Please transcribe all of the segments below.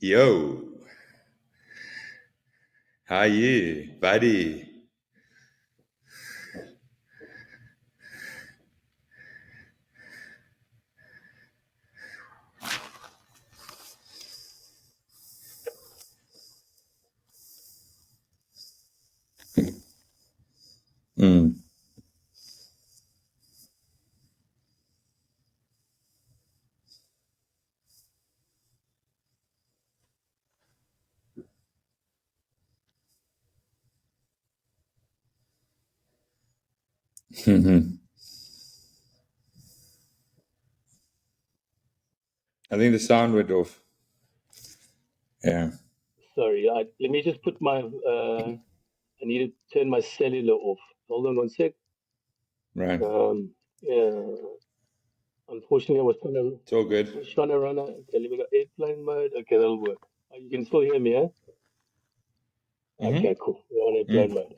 Yo, how you, buddy? Mm. I think the sound went off. Yeah, Sorry, let me just put my. I need to turn my cellular off. Hold on one sec. right. Yeah, unfortunately, It's all good. I was trying to run a. Okay, let me go airplane mode. Okay, that'll work. You can still hear me, huh? Okay, Mm-hmm. cool. We're on airplane Mm. mode.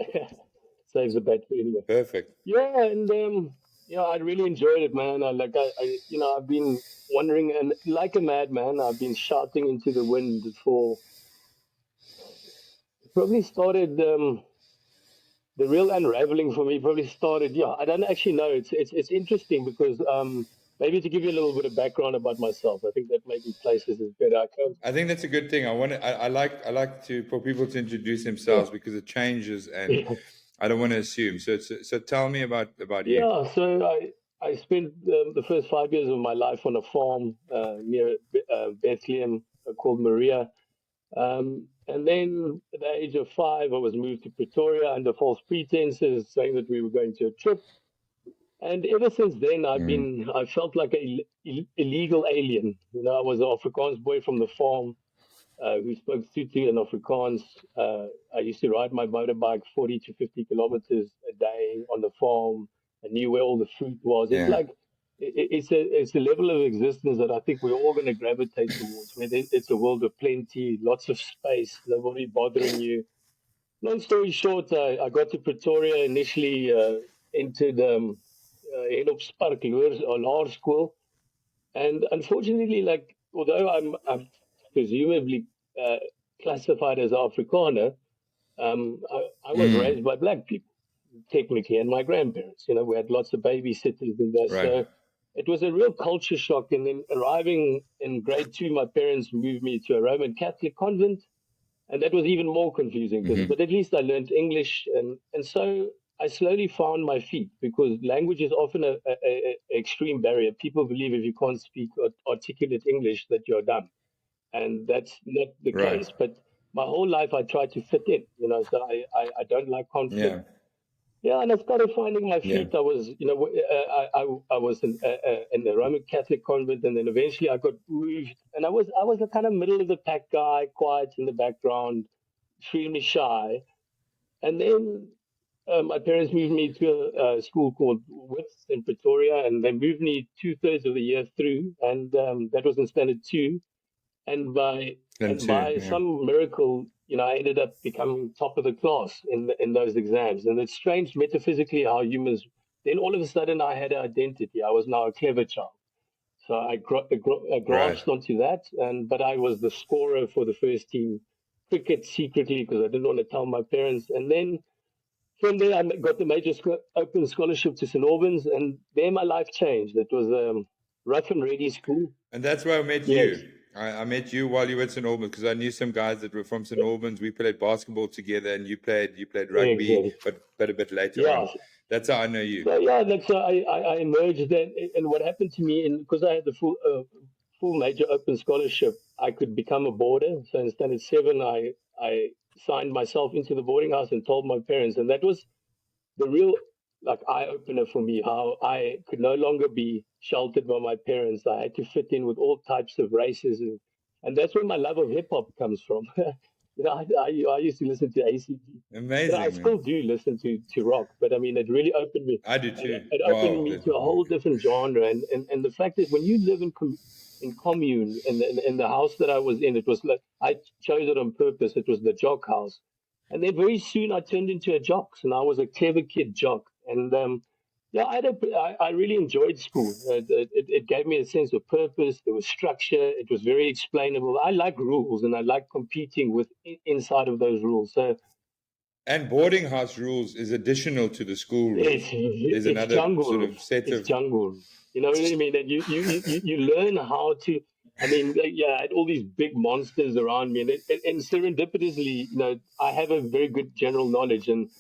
Saves the battery anyway. Perfect. Yeah, and I really enjoyed it, man. I've been wondering, and like a madman, I've been shouting into the wind for. Probably started. The real unraveling for me probably started. Yeah, I don't actually know. It's interesting because maybe to give you a little bit of background about myself, I think that maybe places is better. I can't. I think that's a good thing. I like to for people to introduce Yeah, themselves because it changes, and yeah, I don't want to assume. So tell me about you. yeah. So I spent the first 5 years of my life on a farm near Bethlehem called Maria. And then at the age of 5, I was moved to Pretoria under false pretenses, saying that we were going to a trip. And ever since then, Mm. I felt like a illegal alien. I was an Afrikaans boy from the farm who spoke Sotho and Afrikaans. I used to ride my motorbike 40 to 50 kilometers a day on the farm. I knew where all the fruit was. It's Yeah. like, it's a level of existence that I think we're all going to gravitate towards, where it's a world of plenty, lots of space, nobody bothering you. Long story short, I got to Pretoria initially, entered Spark Law School, and unfortunately, like although I'm presumably uh, classified as Afrikaner, I was Mm. raised by black people technically, and my grandparents. We had lots of babysitters and that, Right. so it was a real culture shock. And then arriving in grade 2, my parents moved me to a Roman Catholic convent, and that was even more confusing because, Mm-hmm. but at least I learned English, and so I slowly found my feet because language is often a extreme barrier. People believe if you can't speak or articulate English that you're dumb, and that's not the Right. case. But my whole life I tried to fit in, so I don't like conflict. Yeah. Yeah, and I started finding my Yeah. feet. I was, I was in the Roman Catholic convent, and then eventually I got moved, and I was a kind of middle of the pack guy, quiet in the background, extremely shy. And then my parents moved me to a school called Wits in Pretoria, and they moved me 2/3 of the year through, and that was in standard 2. And by Them and too. by Yeah. some miracle, I ended up becoming top of the class in those exams. And it's strange metaphysically how humans. Then all of a sudden, I had an identity. I was now a clever child. So I Right. grasped onto that, and but I was the scorer for the first team cricket secretly because I didn't want to tell my parents. And then from there, I got the major open scholarship to St Albans, and there my life changed. It was rough and ready school. And that's where I met Yes, you. I met you while you were at St Albans because I knew some guys that were from St Albans. We played basketball together, and you played rugby, exactly. but a bit later on. Yeah. That's how I know you. So yeah, that's I emerged then, and what happened to me, and because I had the full major open scholarship, I could become a boarder. So in standard 7, I signed myself into the boarding house and told my parents, and that was the real like eye opener for me. How I could no longer be sheltered by my parents. I had to fit in with all types of races, and that's where my love of hip hop comes from. I used to listen to ACG. I Amazing, still man. do listen to rock, but I mean, it really opened me. I do It, too. it opened Wow. me to a whole different genre, and the fact that when you live in commune in the house that I was in, it was like I chose it on purpose. It was the jock house, and then very soon I turned into a jock, and I was a clever kid jock, and Yeah, I really enjoyed school. It gave me a sense of purpose. There was structure. It was very explainable. I like rules, and I like competing with inside of those rules. So And boarding house rules is additional to the school it's rules. There's it's another jungle sort of rules. set It's of. jungle rules. You know what I mean? And you learn how to. I mean, yeah, I had all these big monsters around me, and serendipitously, I have a very good general knowledge. And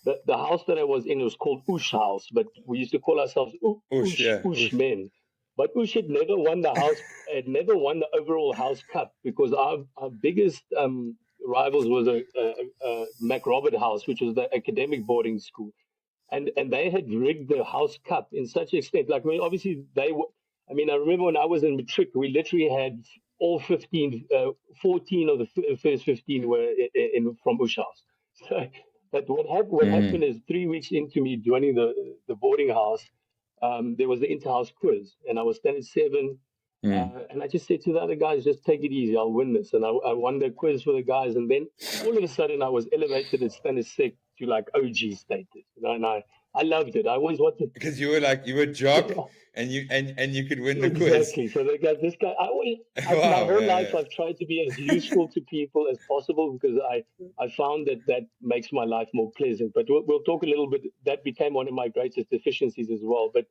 the house that I was in was called Ush House, but we used to call ourselves Oosh, Ush yeah, Ush oosh. Men. But Ush had never won the house, had never won the overall house cup because our biggest rivals was a Mac Robert House, which was the academic boarding school, and they had rigged the house cup in such extent. Like, I mean, obviously they were. I mean, I remember when I was in matric, we literally had all 15, 14 of the first 15 were from Ush House. So, but what happened Mm, is 3 weeks into me joining the boarding house, there was the inter-house quiz, and I was standing seven. mm. And I just said to the other guys, just take it easy, I'll win this. And I won the quiz for the guys. And then all of a sudden, I was elevated at standard sec to like OG status. And I loved it. I always wanted, Because you were jock, yeah, and you could win the quiz. exactly. So they got this guy. My Wow, whole yeah, life, yeah. I've tried to be as useful to people as possible because I found that makes my life more pleasant. But we'll talk a little bit. That became one of my greatest deficiencies as well. But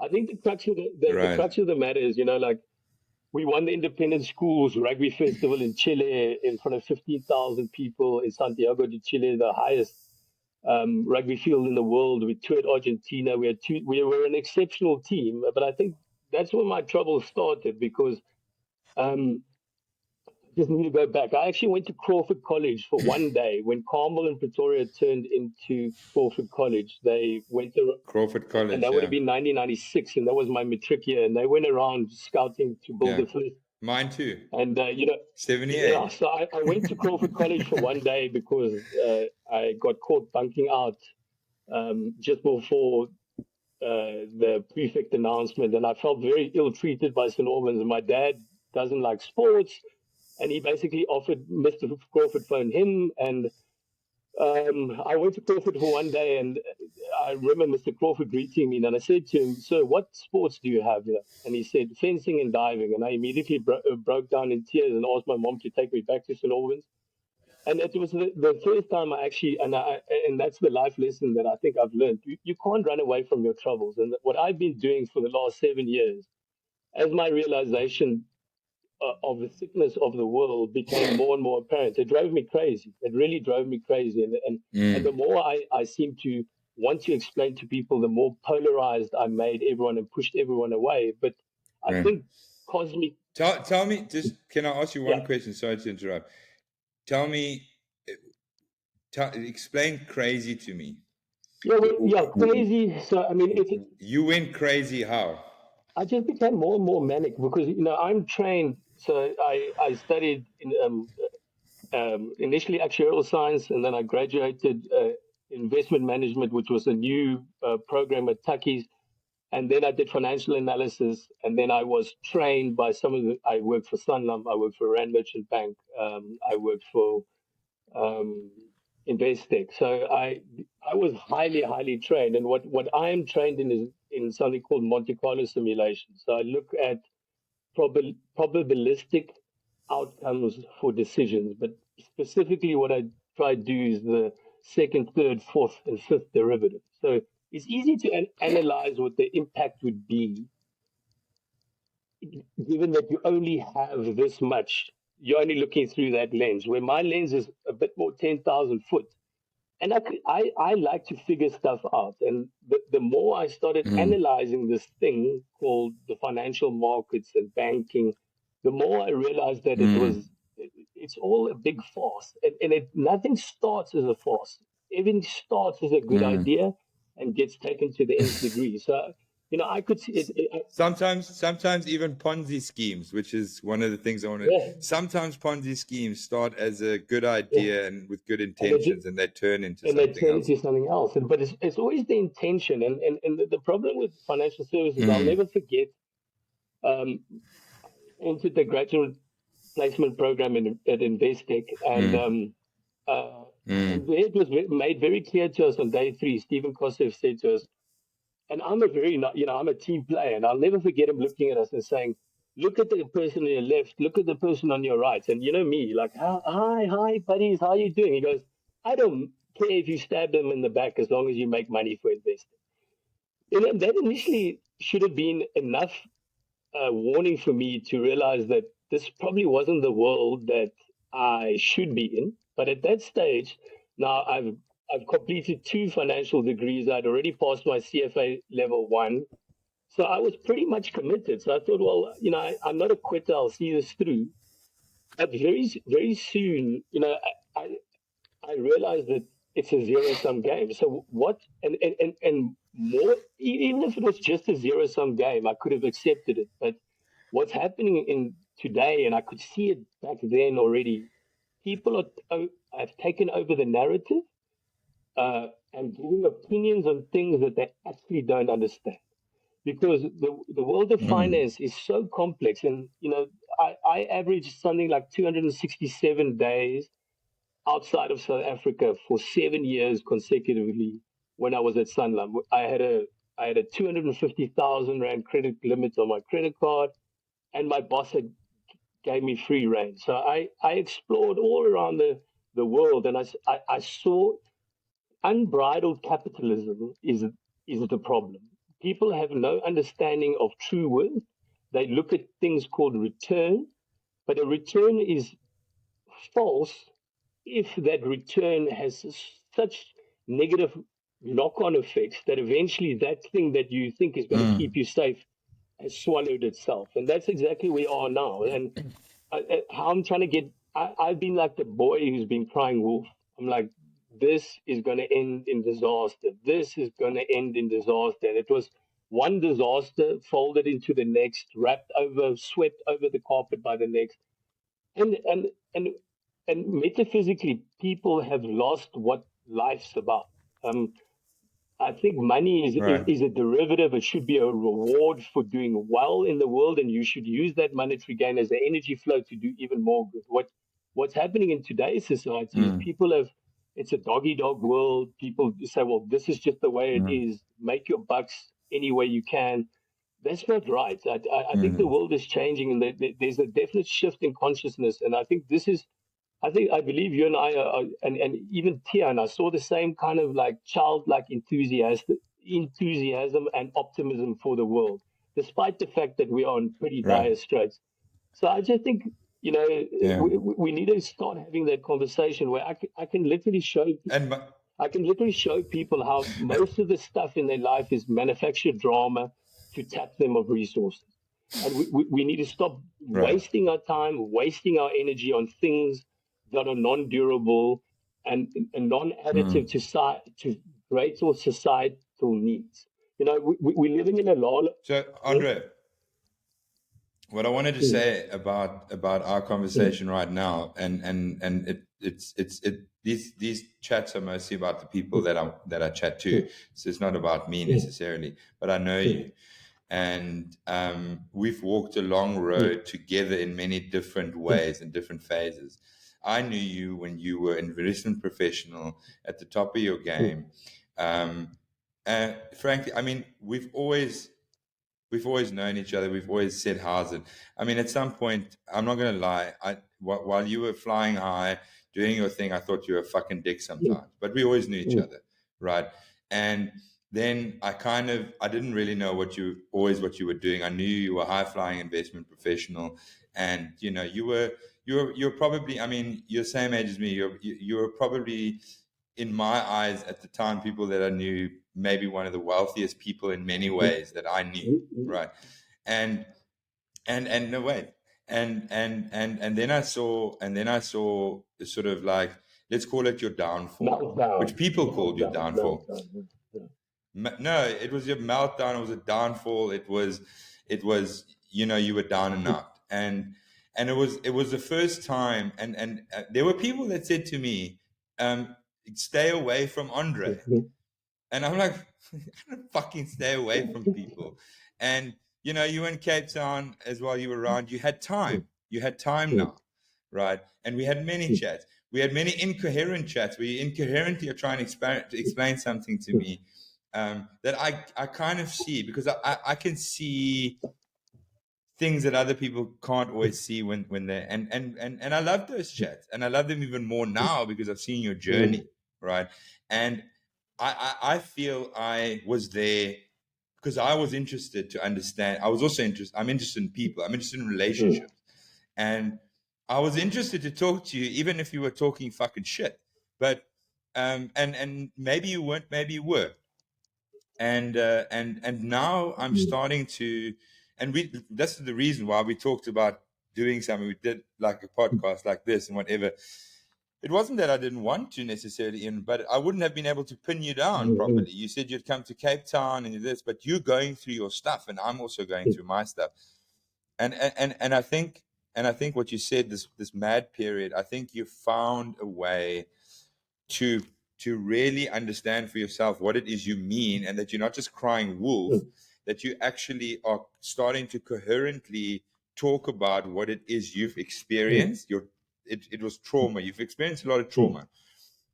I think the crux of the Right. crux of the matter is, like, we won the Independent Schools Rugby Festival in Chile in front of 15,000 people in Santiago de Chile, the highest rugby field in the world. We toured Argentina. We were an exceptional team, but I think that's where my trouble started because um, I just need to go back. I actually went to Crawford College for one day when Carmel and Pretoria turned into Crawford College. They went to, Crawford and College, that would yeah. have been 1996, and that was my matric year. And they went around scouting to build Yeah. the first. Mine too. And, 78. yeah, so I went to Crawford College for one day because I got caught bunking out just before the prefect announcement. And I felt very ill treated by St. Albans. My dad doesn't like sports. And he basically offered Mr. Crawford phone him. And I went to Crawford for one day, and I remember Mr. Crawford greeting me, and I said to him, "Sir, what sports do you have here?" And he said, "Fencing and diving." And I immediately broke down in tears and asked my mom to take me back to St. Albans. And it was the first time I actually, and that's the life lesson that I think I've learned. You can't run away from your troubles. And what I've been doing for the last 7 years, as my realization of the sickness of the world became more and more apparent. It drove me crazy. It really drove me crazy. And the Mm, more I seem to want to explain to people, the more polarized I made everyone and pushed everyone away. But I right. think cosmic, Tell me, just can I ask you yeah, one question? Sorry to interrupt. Tell me, explain crazy to me. yeah, yeah, crazy. So I mean, You went crazy how? I just became more and more manic because I'm trained. So I studied in initially actuarial science, and then I graduated investment management, which was a new program at Tucky's. And then I did financial analysis, and then I was trained by some of the. I worked for Sanlam, I worked for Rand Merchant Bank, I worked for um, Investec. So I was highly trained, and what I am trained in is in something called Monte Carlo simulation. So I look at probabilistic outcomes for decisions. But specifically, what I try to do is the second, third, fourth, and fifth derivative. So it's easy to analyze what the impact would be, given that you only have this much. You're only looking through that lens, where my lens is a bit more 10,000 foot. And I like to figure stuff out. And the more I started Mm, analyzing this thing called the financial markets and banking, the more I realized that mm, it's all a big farce. And nothing starts as a farce. Everything starts as a good mm. idea and gets taken to the nth degree. So, I could see it. Sometimes even Ponzi schemes, which is one of the things I want to. Yeah, Sometimes Ponzi schemes start as a good yeah. idea and with good And they do, intentions, and they turn into and they something turn else. into something else. But it's always the intention. And the problem with financial services, I'll Mm, never forget, um, entered the graduate placement program at Investec, and mm, um, uh, mm, and it was made very clear to us on day three. Stephen Kossev said to us, And I'm a I'm a team player, and I'll never forget him looking at us and saying, "Look at the person on your left, look at the person on your right." And you know me, like, hi, buddies, how you doing? He goes, "I don't care if you stab them in the back as long as you make money for investing." You know, that initially should have been enough warning for me to realize that this probably wasn't the world that I should be in. But at that stage, now I've completed 2 financial degrees. I'd already passed my CFA level 1, so I was pretty much committed. So I thought, well, I'm not a quitter. I'll see this through. But very soon, I realized that it's a zero sum game. So what, and more, even if it was just a zero sum game, I could have accepted it. But what's happening in today, and I could see it back then already, people have taken over the narrative and giving opinions on things that they actually don't understand. Because the world of finance is so complex, and I averaged something like 267 days outside of South Africa for 7 years consecutively when I was at Sanlam. I had a 250,000 rand credit limit on my credit card, and my boss had gave me free reign. So I explored all around the world, and I saw unbridled capitalism is the problem. People have no understanding of true worth. They look at things called return, but a return is false if that return has such negative knock-on effects that eventually that thing that you think is going to keep you safe has swallowed itself. And that's exactly where we are now. And how I'm trying to I've been like the boy who's been crying wolf. I'm like, this is going to end in disaster. This is going to end in disaster. And it was one disaster folded into the next, swept over the carpet by the next. And, and, and, and metaphysically, people have lost what life's about. Um, I think money Right. is a derivative. It should be a reward for doing well in the world, and you should use that monetary gain as an energy flow to do even more good. What's happening in today's society is people have it's a doggy dog world. People say, well, this is just the way it is. Make your bucks any way you can. That's not right. I think the world is changing, and there's a definite shift in consciousness, and I believe you and I and even Tia and I saw the same kind of like childlike enthusiasm and optimism for the world, despite the fact that we are in pretty Right. dire straits. So I just think, Yeah. we need to start having that conversation where I can literally show And I can literally show people how most of the stuff in their life is manufactured drama to tap them of resources. And we need to stop right. wasting our time, wasting our energy on things that are non-durable and non-additive to greater societal needs. We're living in a law. So Andre, what I wanted to say about our conversation right now, and these chats are mostly about the people that I chat to. So it's not about me necessarily, but I know you, and we've walked a long road together in many different ways and different phases. I knew you when you were an investment professional at the top of your game. And frankly, I mean, we've always known each other. We've always said how's it. I mean, at some point, I'm not going to lie. While you were flying high, doing your thing, I thought you were a fucking dick sometimes. But we always knew each other, right? And then I didn't really know what you were doing. I knew you were a high flying investment professional, and you were probably. I mean, you're the same age as me. You were probably, in my eyes at the time, people that I knew, maybe one of the wealthiest people in many ways that I knew, right? And no, wait, and then I saw sort of like, let's call it your downfall, which people called your downfall. No, it was your meltdown. It was a downfall. It was you were down and out, and it was the first time, and there were people that said to me, stay away from Andre. And I'm like, I don't fucking stay away from people. And, you were in Cape Town as well. You were around. You had time. You had time now, right? And we had many chats. We had many incoherent chats where you incoherently are trying to explain something to me. that I kind of see, because I can see things that other people can't always see when they're, and I love those chats, and I love them even more now because I've seen your journey, right? And I feel I was there because I was interested to understand. I was also interested. I'm interested in people. I'm interested in relationships, and I was interested to talk to you, even if you were talking fucking shit. But and maybe you weren't, maybe you were, and now I'm starting to, and we, that's the reason why we talked about doing something. We did like a podcast like this and whatever. It wasn't that I didn't want to necessarily, but I wouldn't have been able to pin you down properly. You said you'd come to Cape Town and this, but you're going through your stuff, and I'm also going through my stuff. And I think what you said, this mad period, I think you found a way to really understand for yourself what it is you mean, and that you're not just crying wolf, that you actually are starting to coherently talk about what it is you've experienced. It was trauma. You've experienced a lot of trauma.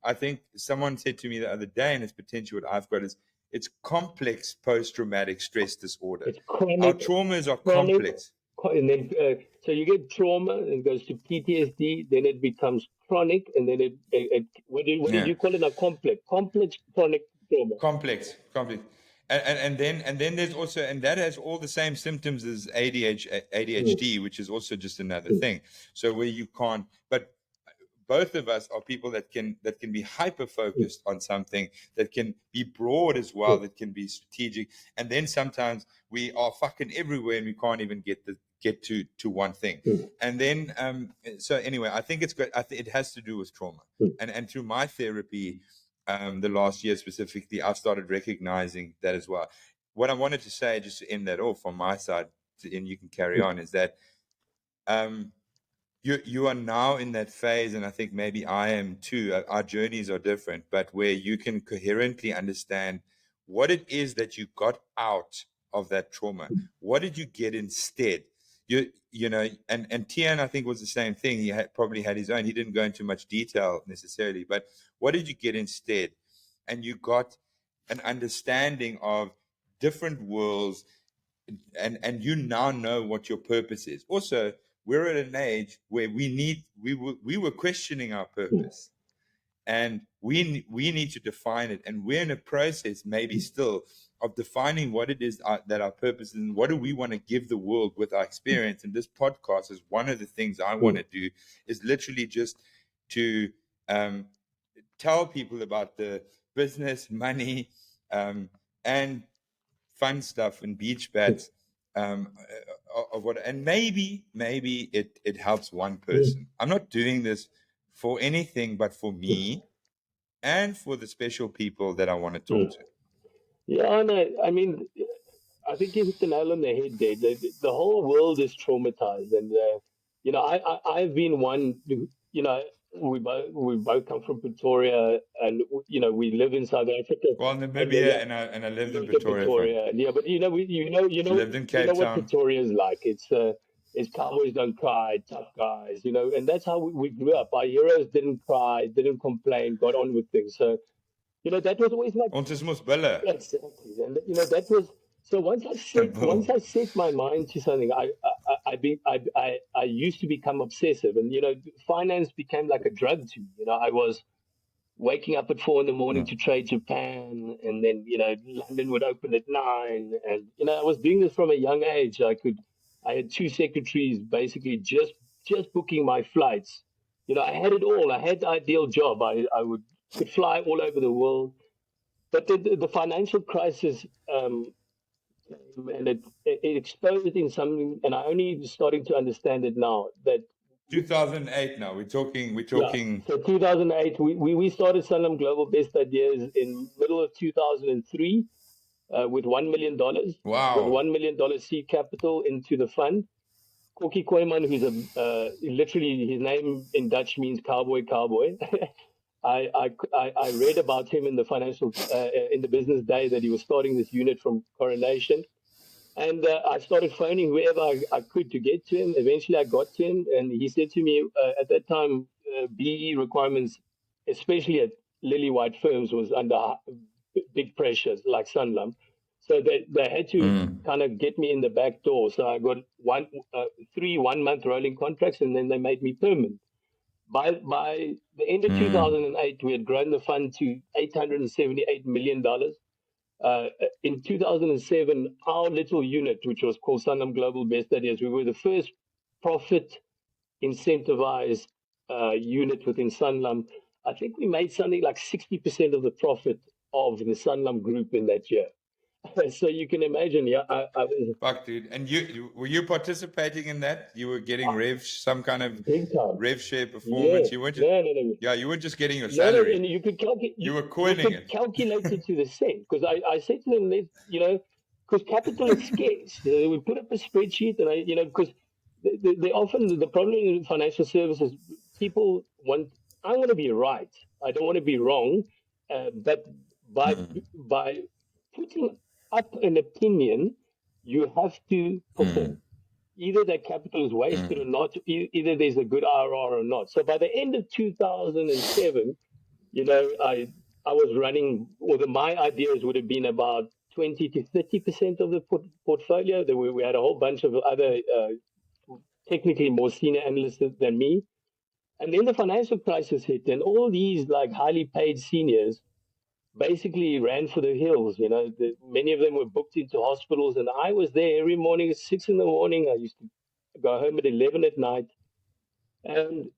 I think someone said to me the other day, and it's potentially what I've got, is it's complex post-traumatic stress disorder. It's chronic, our traumas are complex. And then so you get trauma and it goes to PTSD, then it becomes chronic, and then what did you call it now? Complex chronic trauma. Complex. And then there's also, and that has all the same symptoms as ADHD, which is also just another thing. So where you can't, but both of us are people that can be hyper focused on something, that can be broad as well, that can be strategic, and then sometimes we are fucking everywhere and we can't even get to one thing. And then so anyway, I think it's good. It has to do with trauma, and through my therapy, the last year specifically, I've started recognizing that as well. What I wanted to say, just to end that off on my side, and you can carry on, is that you are now in that phase, and I think maybe I am too. Our journeys are different, but where you can coherently understand what it is that you got out of that trauma. What did you get instead? You know, and Tian, I think, was the same thing. He probably had his own. He didn't go into much detail necessarily, but what did you get instead? And you got an understanding of different worlds, and you now know what your purpose is. Also, we're at an age where we were questioning our purpose, and we need to define it, and we're in a process maybe still of defining what it is that our purpose is, and what do we want to give the world with our experience. And this podcast is one of the things I want to do, is literally just to tell people about the business, money, and fun stuff and beach bats, of what, and maybe it helps one person. I'm not doing this for anything but for me and for the special people that I want to talk to. Yeah, and I mean, I think you hit the nail on the head there. The whole world is traumatized, and you know, I've been one. You know, we both come from Pretoria, and you know, we live in South Africa. Well, Namibia, and I lived in Pretoria. Yeah, but you know, Lived in Cape what Town. Pretoria is like. It's cowboys don't cry, tough guys. You know, and that's how we grew up. Our heroes didn't cry, didn't complain, got on with things. So you know, that was always my Ons is mos bulle. exactly, and you know that was so. Once I set my mind to something, I used to become obsessive, and you know, finance became like a drug to me. You know, I was waking up at 4 in the morning to trade Japan, and then you know, London would open at 9, and you know, I was doing this from a young age. I had two secretaries basically just booking my flights. You know, I had it all. I had the ideal job. I could fly all over the world, but the financial crisis, and it exposed in something, and I only starting to understand it now. That 2008. Now we're talking. yeah, so 2008, we started Sanlam Global Best Ideas in middle of 2003 with $1 million. Wow. With $1 million seed capital into the fund. Koki Koeman, who's literally his name in Dutch means cowboy. I read about him in the financial in the Business Day that he was starting this unit from Coronation, and I started phoning whoever I could to get to him. Eventually, I got to him, and he said to me at that time, BE requirements, especially at lily white firms, was under big pressures like Sanlam. So they had to kind of get me in the back door. So I got three 1 month rolling contracts, and then they made me permanent. By the end of 2008, we had grown the fund to $878 million. In 2007, our little unit, which was called Sanlam Global Best Ideas, we were the first profit incentivized unit within Sanlam. I think we made something like 60% of the profit of the Sanlam group in that year. So you can imagine, yeah, I was Fuck, dude. And were you participating in that? You were getting some kind of big time. rev share Yeah. performance. You weren't just, No. yeah, you weren't just getting your No, salary. and you could calculate. You were You coining could it. calculate it to the cent, because I said to them, because capital is scarce. We put up a spreadsheet, and because they often the problem in financial services, people want. I want to be right. I don't want to be wrong. But by putting up an opinion, you have to perform. Either that capital is wasted or not. Either there's a good IRR or not. So by the end of 2007, I was running, or my ideas would have been about 20 to 30% of the portfolio. We had a whole bunch of other technically more senior analysts than me. And then the financial crisis hit, and all these like highly paid seniors basically ran for the hills. Many of them were booked into hospitals, and I was there every morning at 6 in the morning. I used to go home at 11 at night. And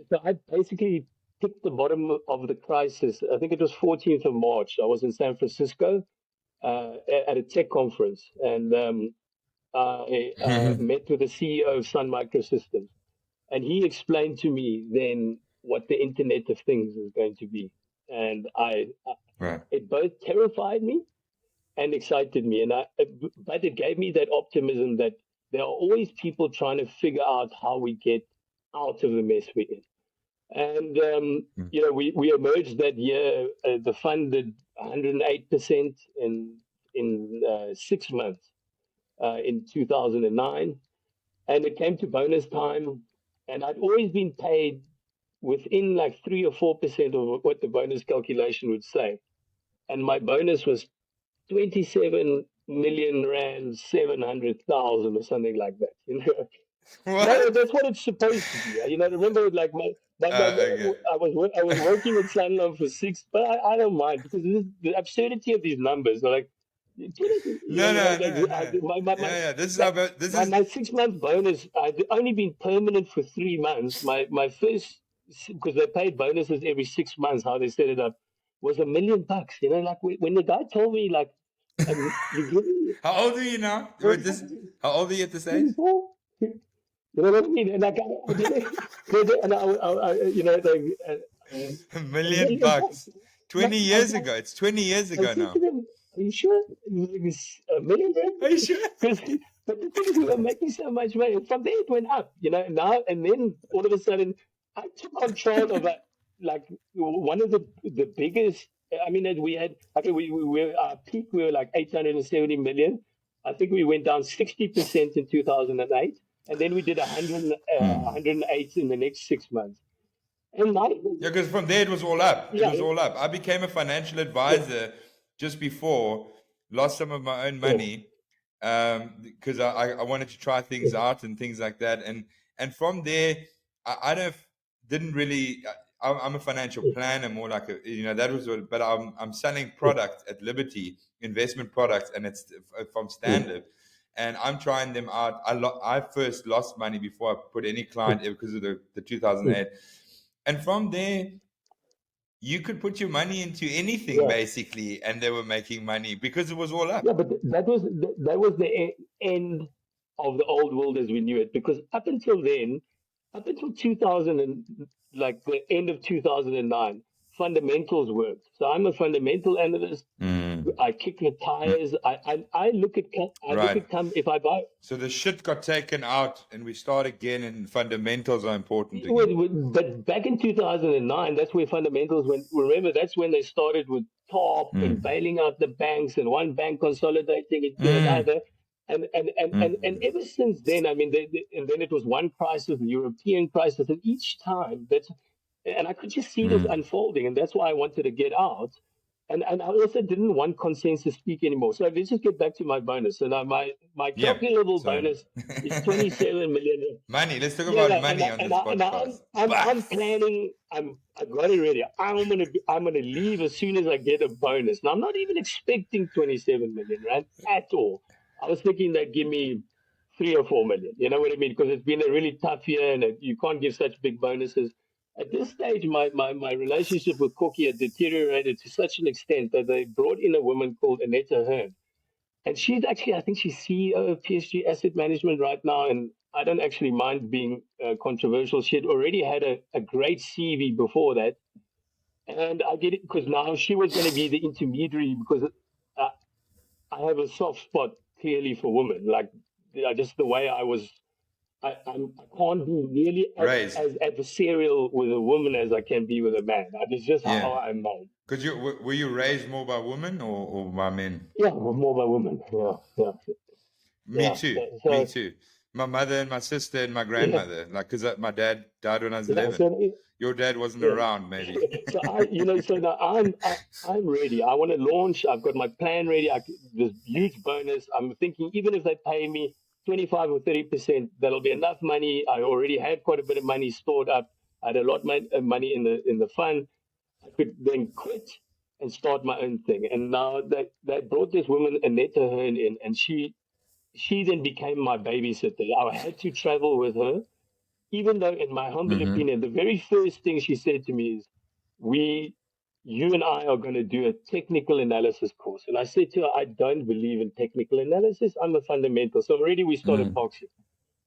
so I basically picked the bottom of the crisis. I think it was 14th of March. I was in San Francisco at a tech conference, and I met with the CEO of Sun Microsystems. And he explained to me then what the Internet of Things is going to be. And it both terrified me and excited me. But it gave me that optimism that there are always people trying to figure out how we get out of the mess we're in. And we emerged that year. The fund did 108% in 6 months in 2009, and it came to bonus time, and I'd always been paid within like 3 or 4% of what the bonus calculation would say, and my bonus was 27 million rand 700,000 or something like that. What? No, that's what it's supposed to be. Remember, like Okay. I was working at Sanlam for 6, but I don't mind, because the absurdity of these numbers are like, No. This is my 6 month bonus. I'd only been permanent for 3 months. My first, because they paid bonuses every 6 months, how they set it up, was $1 million. Like when the guy told me, like, you give me How old are you now? How old are you at this age? 24. You know what I mean? And like, I did it, and $1 million. 20 years ago. It's 20 years ago now. To them, are you sure? It was $1 million. Are you sure? But the thing is, we were making so much money. From there, it went up. Now and then, all of a sudden, I took control of one of the biggest. I mean, we had. Okay, we were our peak. We were like 870 million. I think we went down 60% in 2008. And then we did 108 in the next 6 months. And yeah, because from there it was all up. It was all up. I became a financial advisor just before, lost some of my own money because I wanted to try things out and things like that. And from there, I didn't really. I'm a financial planner, more like that was. But I'm selling product at Liberty, investment products, and it's from Standard. And I'm trying them out. I first lost money before I put any client in because of the 2008. And from there, you could put your money into anything basically, and they were making money because it was all up. Yeah, but that was the end of the old world as we knew it. Because up until 2000 and like the end of 2009, fundamentals worked. So I'm a fundamental analyst. I kick the tires. I look at if I buy. So the shit got taken out, and we start again, and fundamentals are important again. But back in 2009, that's where fundamentals went. Remember, that's when they started with top and bailing out the banks, and one bank consolidating into another. And ever since then, I mean, and then it was one crisis, the European crisis, and each time and I could just see this unfolding, and that's why I wanted to get out. And I also didn't want consensus speak anymore. So let's just get back to my bonus. So now my Yeah. calculable So bonus is 27 million. money. Let's talk Yeah, about yeah, money on this and podcast. I'm But planning. I got it ready. I'm gonna leave as soon as I get a bonus. Now I'm not even expecting 27 million rand at all. I was thinking they'd give me 3 or 4 million. You know what I mean? Because it's been a really tough year, and you can't give such big bonuses. At this stage, my relationship with Corky had deteriorated to such an extent that they brought in a woman called Aneta Hearn, and she's actually, I think she's CEO of PSG Asset Management right now. And I don't actually mind being controversial. She had already had a great CV before that. And I get it because now she was going to be the intermediary because uh, I have a soft spot clearly for women. Like, just the way I was, I can't be nearly raised. as adversarial with a woman as I can be with a man. It's just Yeah. how I'm made. Because were you raised more by women or by men? Yeah, more by women. Yeah, Me yeah. too. Me So, too. My mother and my sister and my yeah, grandmother. Like, because my dad died when I was yeah. 11. So, Your dad wasn't yeah. around, maybe. So so now I'm ready. I want to launch. I've got my plan ready. This huge bonus. I'm thinking even if they pay me 25 or 30%, that'll be enough money. I already had quite a bit of money stored up. I had a lot of money in the fund. I could then quit and start my own thing. And now they brought this woman Aneta Hearn in, and she then became my babysitter. I had to travel with her, even though, in my humble Mm-hmm. opinion, the very first thing she said to me is, "We, you and I are going to do a technical analysis course." And I said to her, "I don't believe in technical analysis. I'm a fundamental." So already we started Mm. boxing.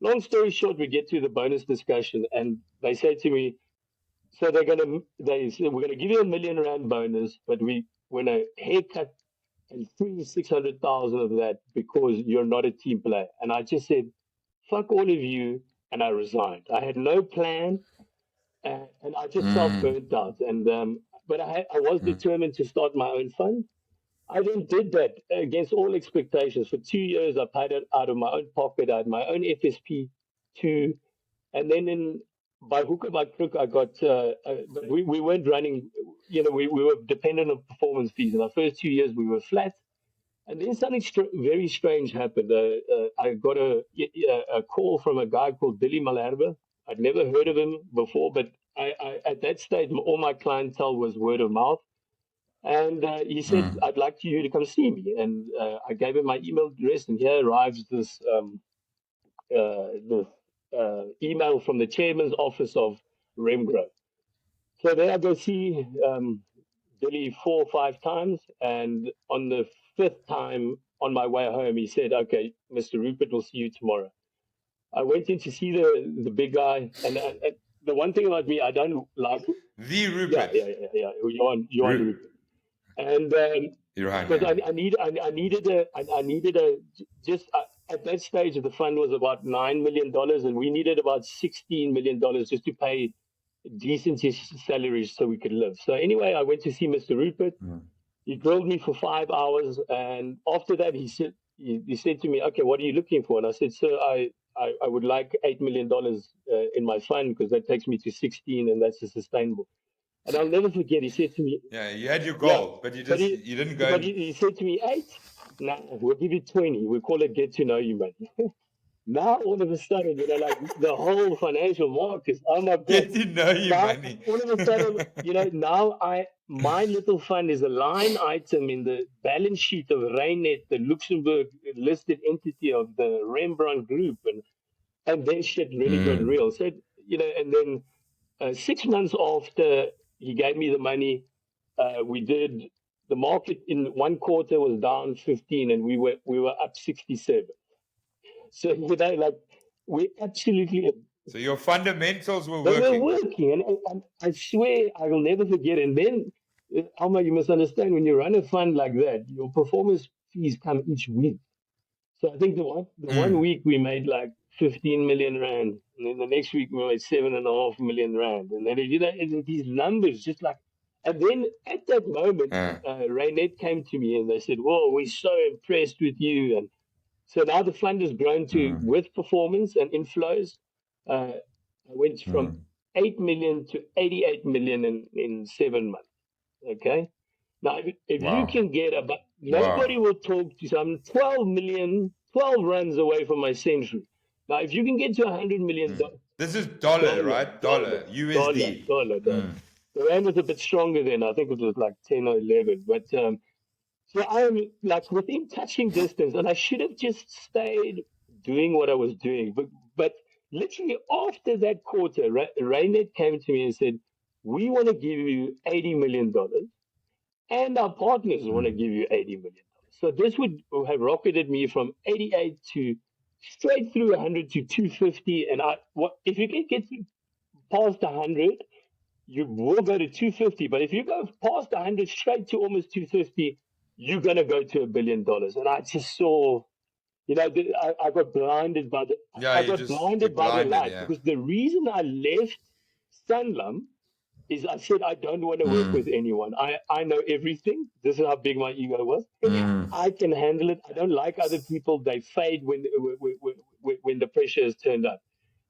Long story short, we get to the bonus discussion, and they say to me, "So they say we're gonna give you R1 million bonus, but we're gonna haircut and free 600,000 of that because you're not a team player." And I just said, "Fuck all of you," and I resigned. I had no plan, and I just felt Mm. burnt out. And but I was Mm. determined to start my own fund. I then did that against all expectations. For 2 years, I paid it out of my own pocket. I had my own FSP too, and then by hook or by crook, I got. But we weren't running. We were dependent on performance fees. In our first 2 years, we were flat. And then something very strange happened. I got a call from a guy called Billy Malherbe. I'd never heard of him before, but at that stage, all my clientele was word of mouth. And he said, Mm. "I'd like you to come see me." And I gave him my email address, and here arrives this email from the chairman's office of Remgro. So then I go see Billy 4 or 5 times, and on the fifth time on my way home, he said, "Okay, Mr. Rupert, we'll see you tomorrow." I went in to see the big guy, and the one thing about me, I don't like. The Yeah, Rupert. yeah. Johan Ru- Rupert, and Iran, because yeah. I needed a just at that stage the fund was about $9 million, and we needed about $16 million just to pay decent salaries so we could live. So anyway, I went to see Mr. Rupert. Mm. He grilled me for 5 hours, and after that, he said to me, "Okay, what are you looking for?" And I said, "Sir, I would like $8 million in my fund because that takes me to 16, and that's sustainable." And I'll never forget. He said to me, Yeah, you had your "Yeah," goal, but but you didn't go and he said to me, "8? Nah, we'll give you 20. We call it get to know you, man." Now all of a sudden, like the whole financial markets, oh my god! get to know you, Now money. all of a sudden, now my little fund is a line item in the balance sheet of Reinet, the Luxembourg listed entity of the Rembrandt Group, and then shit really got Mm. real. So and then 6 months after he gave me the money, we did the market in one quarter was down 15, and we were up 67. So like we absolutely So your fundamentals were they were working. working, and I swear I will never forget. And then, Alma, you must understand when you run a fund like that, your performance fees come each week. So I think the one Mm. week we made like 15 million rand, and then the next week we made 7.5 million rand, and then these numbers just like. And then at that moment, Uh. Raynet came to me and they said, "Whoa, we're so impressed with you." And so now the fund has grown to, Mm. with performance and inflows, I went from Mm. 8 million to 88 million in 7 months. Okay. Now, if you Wow. can get about, Wow. nobody will talk to some 12 million, 12 runs away from my century. Now, if you can get to $100 million, This is dollar, dollar, right? dollar, Dollar. dollar, USD. dollar, dollar. The rand was a bit stronger then. I think it was like 10 or 11. But so I'm like within touching distance, and I should have just stayed doing what I was doing. But literally after that quarter, Raynet came to me and said, "We want to give you $80 million, and our partners want to give you $80 million." So this would have rocketed me from 88 to straight through 100 to 250. And what if you can get past 100, you will go to 250. But if you go past 100 straight to almost 250, you're going to go to $1 billion. And I just saw, I got blinded by the, Yeah, I got you're blinded by the blinded, light, yeah. because the reason I left Sanlam is I said I don't want to work with anyone. I know everything. This is how big my ego was. I can handle it. I don't like other people. They fade when the pressure is turned up.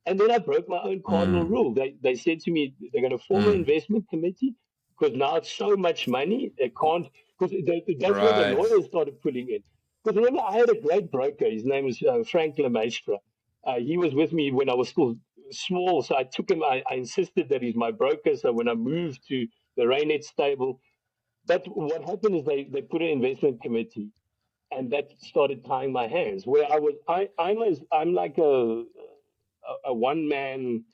And then I broke my own cardinal rule. They said to me they're going to form an investment committee, because now it's so much money they can't. Because that's where the Right. lawyers started pulling in. Because remember, I had a great broker. His name was Frank Lemaistre. He was with me when I was still small, so I took him. I insisted that he's my broker. So when I moved to the Raynet stable, but what happened is they put an investment committee, and that started tying my hands. Where I'm like a one man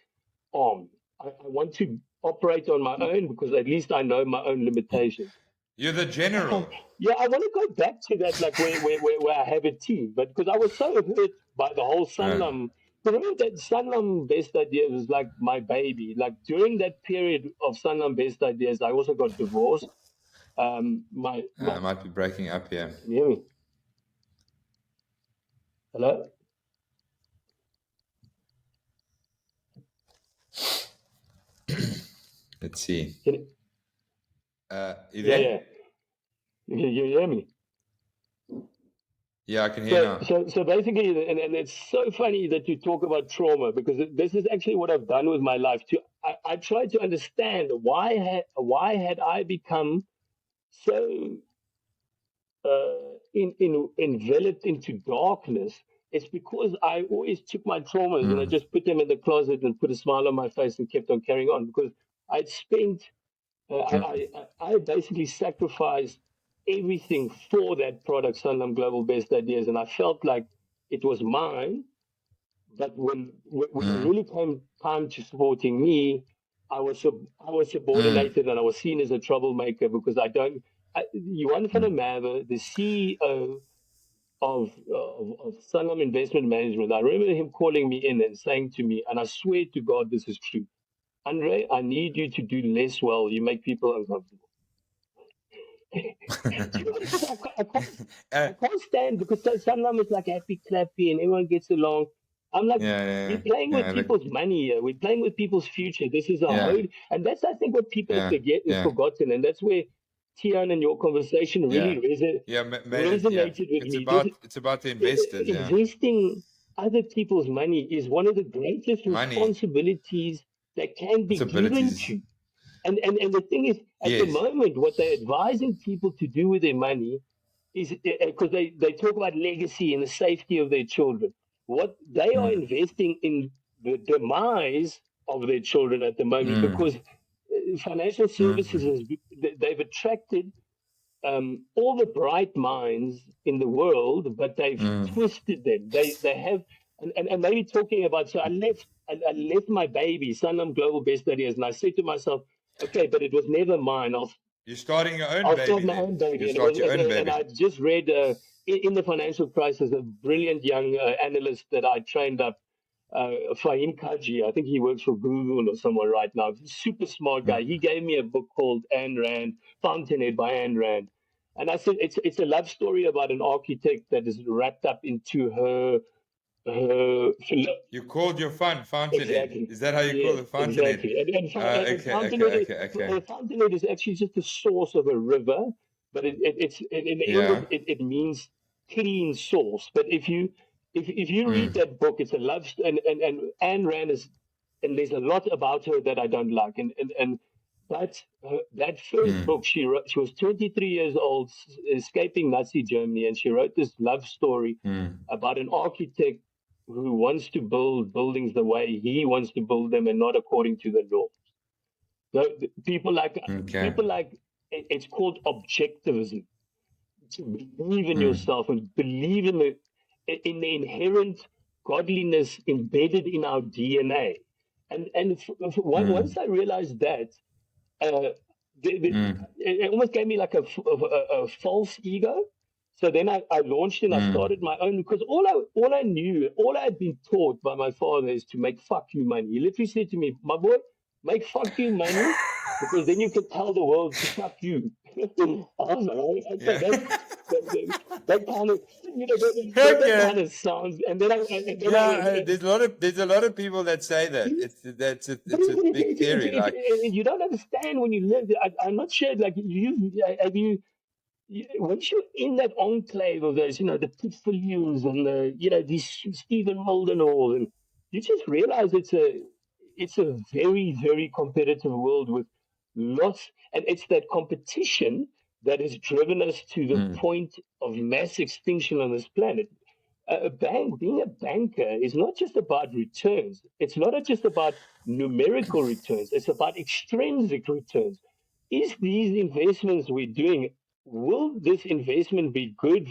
arm. I want to operate on my own, because at least I know my own limitations. You're the general. Yeah, I want to go back to that, like where I have a team, but because I was so hurt by the whole Sanlam. Remember that Sanlam Best Ideas was like my baby. Like during that period of Sanlam Best Ideas, I also got divorced. I might be breaking up here. Can you hear me? Hello? Let's see. Can, You yeah, there? yeah. You hear me? Yeah, I can hear now. So basically, and it's so funny that you talk about trauma, because this is actually what I've done with my life. I tried to understand why had I become so enveloped into darkness. It's because I always took my traumas and I just put them in the closet and put a smile on my face and kept on carrying on, because I'd spent I basically sacrificed everything for that product, Sanlam Global Best Ideas, and I felt like it was mine. But when it really came time to supporting me, I was subordinated, and I was seen as a troublemaker, because I don't. Johan van der Merwe, the CEO of Sanlam Investment Management, I remember him calling me in and saying to me, and I swear to God this is true, Andre, I need you to do less well. You make people uncomfortable. I can't stand, because Sanlam is like happy clappy and everyone gets along. I'm like, we're playing with people's money here. We're playing with people's future. This is our home. And that's, I think, what people forget and forgotten. And that's where Tian and your conversation really resonated with me. It's about the investors. Investing other people's money is one of the greatest responsibilities that can be given to. And the thing is, at the moment, what they're advising people to do with their money is, because they talk about legacy and the safety of their children. What they are investing in the demise of their children at the moment, because financial services, they've attracted all the bright minds in the world, but they've twisted them. They have, and maybe talking about, so I left my baby, Sanlam Global Best Ideas, and I said to myself, okay, but it was never mine. You're starting your own I'll baby. start my own baby. You start your own baby. And I just read in the financial crisis, a brilliant young analyst that I trained up, Fahim Kaji. I think he works for Google or somewhere right now. Super smart guy. He gave me a book called Ayn Rand, Fountainhead by Ayn Rand. And I said, it's a love story about an architect that is wrapped up into her. You called your fund Fountainhead. Exactly. Is that how you call it, Fountainhead? Exactly. And Fountainhead is actually just the source of a river, but in English it means clean source. But if you read that book, it's a love story, and Ayn Rand is, and there's a lot about her that I don't like, and But that first book she wrote, she was 23 years old, escaping Nazi Germany, and she wrote this love story about an architect who wants to build buildings the way he wants to build them and not according to the law. People like Okay. people like it's called objectivism. To believe in yourself and believe in the inherent godliness embedded in our DNA. And once I realized that, uh, it almost gave me like a false ego. So then I launched and I started my own because all I knew, all I had been taught by my father is to make fuck you money. He literally said to me, "My boy, make fuck you money because then you can tell the world to fuck you." I was like, okay, Yeah. that kind of that Okay. kind of sounds. And then Yeah, there's a lot of people that say that. It's a big theory. Like, you don't understand when you live. I'm not sure. Like have you once you're in that enclave of those, the Pitfalloons and these Stephen Moldenhall, and you just realize it's a very, very competitive world with lots, and it's that competition that has driven us to the point of mass extinction on this planet. Being a banker is not just about returns. It's not just about numerical returns. It's about extrinsic returns. Is these investments we're doing, will this investment be good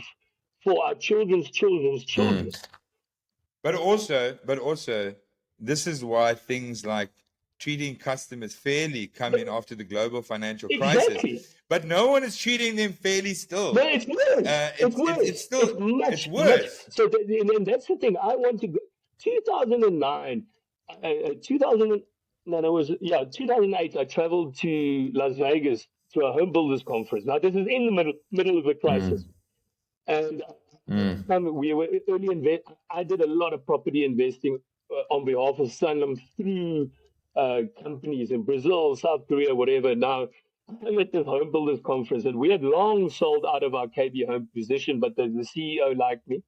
for our children's children's children? but also, this is why things like treating customers fairly come in after the global financial crisis. Exactly. But no one is treating them fairly still. No, it's worse. It's It's worse. still It's much, much. worse. So, and that's the thing. I want to go. 2009, 2000. No, no, it was 2008. I traveled to Las Vegas to a home builders conference. Now, this is in the middle of the crisis, and we were early invest. I did a lot of property investing on behalf of Sanlam through companies in Brazil, South Korea, whatever. Now I'm at this home builders conference, and we had long sold out of our KB home position, but the CEO liked me,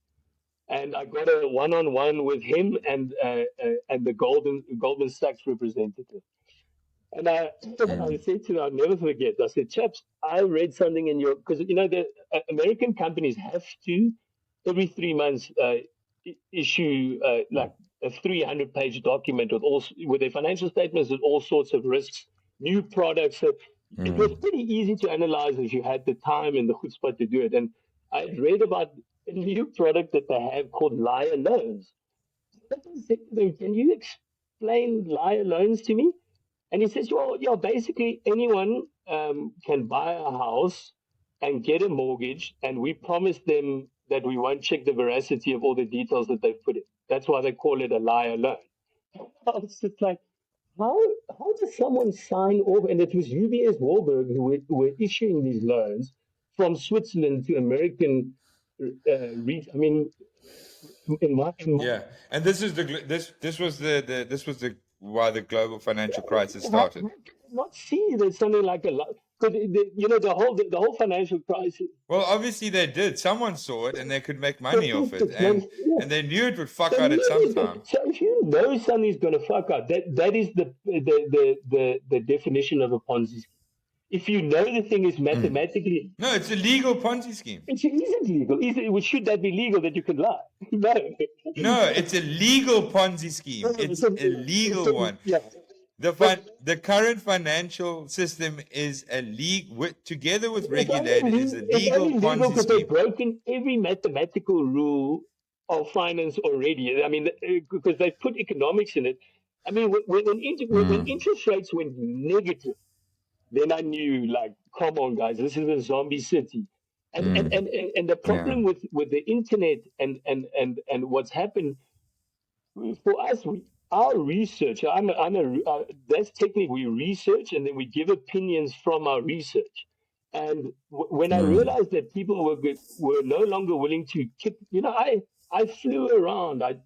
and I got a one-on-one with him and the Goldman Sachs representative. And I said to them, I'll never forget. I said, chaps, I read something in your, because the American companies have to every 3 months issue like a 300-page document with their financial statements and all sorts of risks, new products. So it was pretty easy to analyze if you had the time and the chutzpah to do it. And I read about a new product that they have called liar loans. I said to them, can you explain liar loans to me? And he says, well, yeah, basically anyone can buy a house and get a mortgage, and we promise them that we won't check the veracity of all the details that they've put in. That's why they call it a liar loan. I was just like, how does someone sign off? And it was UBS Warburg who were issuing these loans from Switzerland to American. I mean, in my Yeah, and this is this was the why the global financial crisis how started. not see there's something like a lot because the whole financial crisis. Well, obviously they did. Someone saw it and they could make money off it, Yeah. and they knew it would fuck So, out at some time. so if you know something's going to fuck up, that is the definition of a Ponzi scheme. If you know the thing is mathematically, No, it's a legal Ponzi scheme. it isn't legal. Should that be legal that you can lie? No. No, it's a legal Ponzi scheme. It's a legal one. Yeah. The current financial system is together with regulated, is a legal It's only legal Ponzi because they've scheme. broken every mathematical rule of finance already. I mean, because they put economics in it. I mean, when interest rates went negative, then I knew, like, come on, guys, this is a zombie city. And the problem with the internet and what's happened for us, our research, that's technically we research and then we give opinions from our research. And when I realized that people were no longer willing to kick, I flew around. I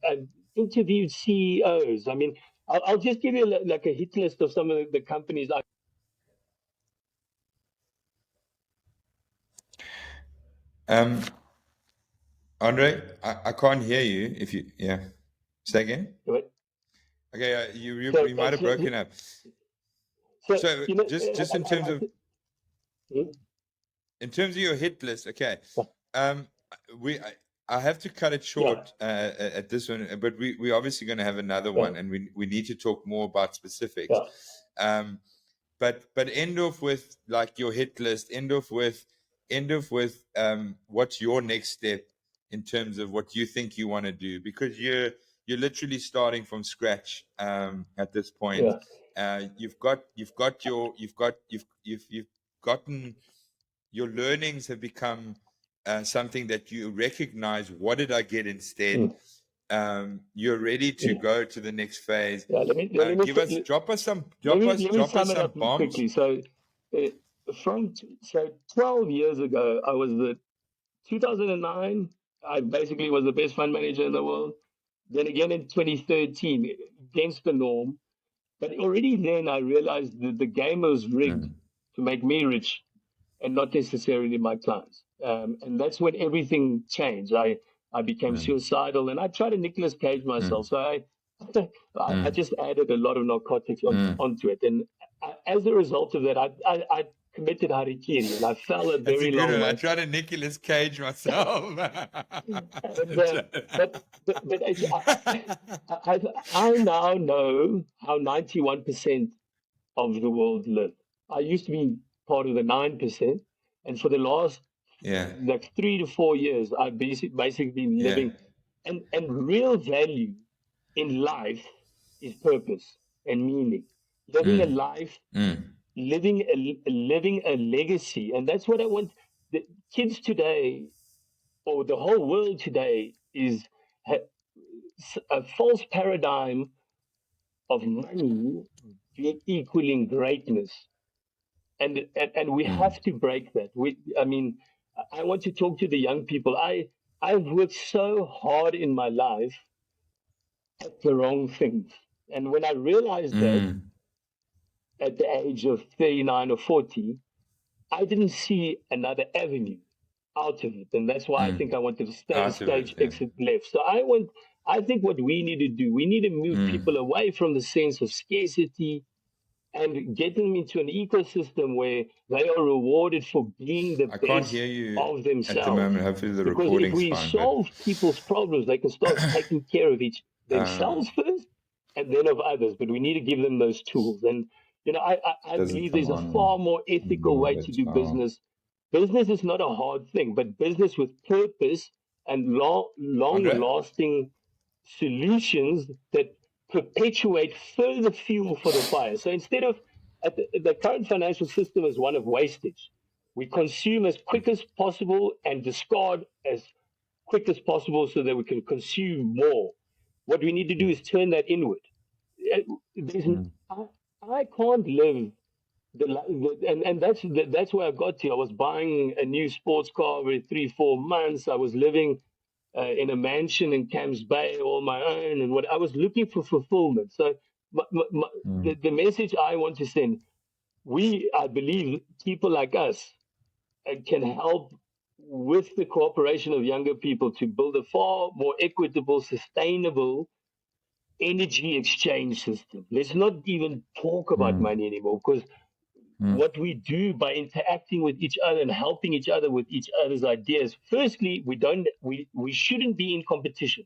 interviewed CEOs. I mean, I'll just give you like a hit list of some of the companies I. Andre, I can't hear you. If you say again. Okay, you might have broken up. So you know, just in terms of hmm? your hit list, okay. Yeah, Um, we I have to cut it yeah, short at this one, but we're obviously going to have another yeah, one, and we need to talk more about specifics. yeah. Um, but end off with like your hit list. End off with what's your next step in terms of what you think you want to do, because you're literally starting from scratch at this point. Yeah. You've gotten your learnings have become something that you recognize. What did I get instead? Mm, You're ready to mm. go to the next phase. Yeah, let me Drop us sum it some up bombs. quickly. So, from 12 years ago, I was the 2009. I basically was the best fund manager in the world. Then again in 2013, against the norm. But already then, I realized that the game was rigged Mm, to make me rich and not necessarily my clients. And that's when everything changed. I became mm, suicidal, and I tried to Nicolas Cage mm, myself. So I mm, just added a lot of narcotics mm. onto it, and as a result of that, I committed harikiri, and I fell a That's a very good long one. I way. tried to Nicolas Cage myself. And but I now know how 91% of the world live. I used to be part of the 9%, and for the last Yeah, like 3 to 4 years, I've basically been yeah. living, and real value in life is purpose and meaning. Living a Mm, life, mm, living a legacy, and that's what I want. The kids today, or the whole world today, is a false paradigm of money equaling greatness, and we mm. have to break that. I mean, I want to talk to the young people. I've worked so hard in my life at the wrong things, and when I realized that Mm. at the age of 39 or 40, I didn't see another avenue out of it, and that's why I Mm. think I wanted to Out of it, stage yeah. exit left. So I think what we need to do, we need to move Mm. people away from the sense of scarcity and get them into an ecosystem where they are rewarded for being the I can't best hear you of at the themselves. moment. Hopefully the Because if recording's we fine, but solve people's problems, they can start taking care of each uh, themselves first and then of others. But we need to give them those tools. And I doesn't believe come there's a on far more ethical anymore. way to That's do how. business. Business is not a hard thing, but business with purpose and long Andre? lasting solutions that perpetuate further fuel for the fire. So instead of the current financial system is one of wastage. We consume as quick as possible and discard as quick as possible so that we can consume more. What we need to do is turn that inward. There's, Mm. I, I can't live and that's where I got to. I was buying a new sports car every 3 4 months. I was living in a mansion in Camps Bay all my own, and what I was looking for fulfillment. So Mm. the message I want to send, I believe people like us can help with the cooperation of younger people to build a far more equitable, sustainable energy exchange system. Let's not even talk about Mm. money anymore, because Mm. what we do by interacting with each other and helping each other with each other's ideas. Firstly, we shouldn't be in competition.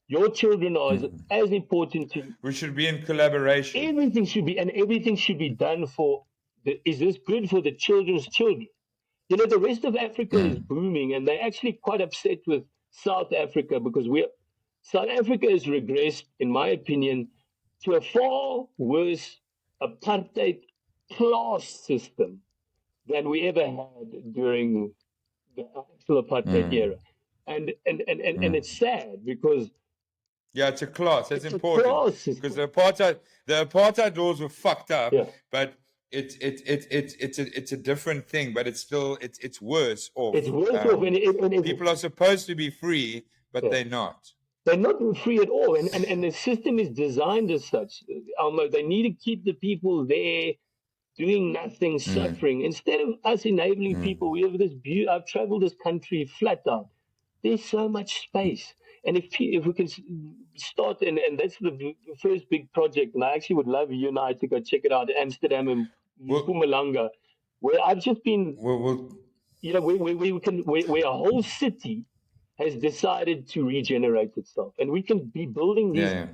Your children are Mm. as important to We should be in collaboration. everything should be, and everything should be done for is this good for the children's children? The rest of Africa is Mm. booming, and they're actually quite upset with South Africa because South Africa has regressed, in my opinion, to a far worse apartheid class system than we ever had during the actual apartheid Mm. era. And Mm. it's sad because Yeah, it's a class. That's it's a important class because system. the apartheid laws were fucked up, Yeah, but it's a different thing. But it's still it's worse off. it's worse off, People are supposed to be free, but yeah. they're not. They're not free at all, and the system is designed as such. Almo, they need to keep the people there doing nothing, Mm. suffering. Instead of us enabling Mm. people, we have this I've traveled this country flat out. There's so much space. And if we can start, and that's the first big project, and I actually would love you and I to go check it out, Amsterdam and Well, Mpumalanga, where I've just been, we'll where a whole city has decided to regenerate itself, and we can be building yeah, these. yeah.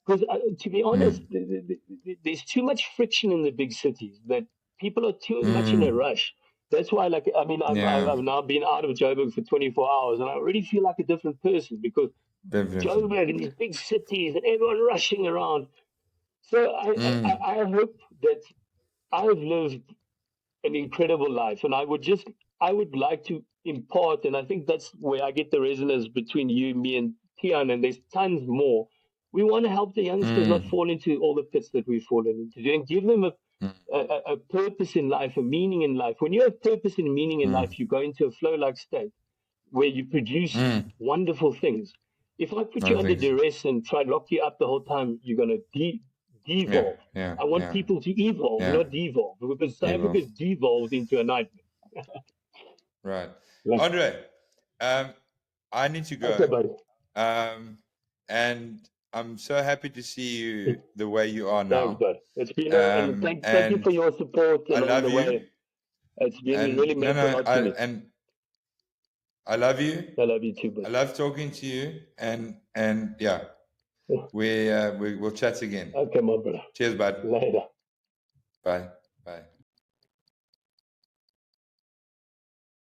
Because to be honest, Mm, there's too much friction in the big cities that people are too much in a mm, rush. That's why, like, I mean, yeah, I've now been out of Joburg for 24 hours, and I already feel like a different person because definitely. Joburg and these big cities and everyone rushing around. So Mm, I hope that I've lived an incredible life, and I would like to impart, and I think that's where I get the resonance between you, me, and Tian, and there's tons more. We want to help the youngsters not mm, fall into all the pits that we've fallen into, and give them mm, a purpose in life, a meaning in life. When you have purpose and meaning in mm, life, you go into a flow-like state where you produce mm. wonderful things. If I put you Other under things. duress and try to lock you up the whole time, you're going to Yeah, devolve. yeah, I want yeah, people to evolve, yeah. not devolve, because South Evil. Africa's devolved into a nightmare. Right. Like, Andre, I need to okay, go. buddy. And I'm so happy to see you the way you are Thanks, now. bud. It's been and thank you for And your support I along love the way. you. It's been really And no, meant a no, lot to me. I love you. I love you too, I buddy. love talking to you. And yeah, we will chat again. Okay, my brother. Cheers, bud. Later. Bye.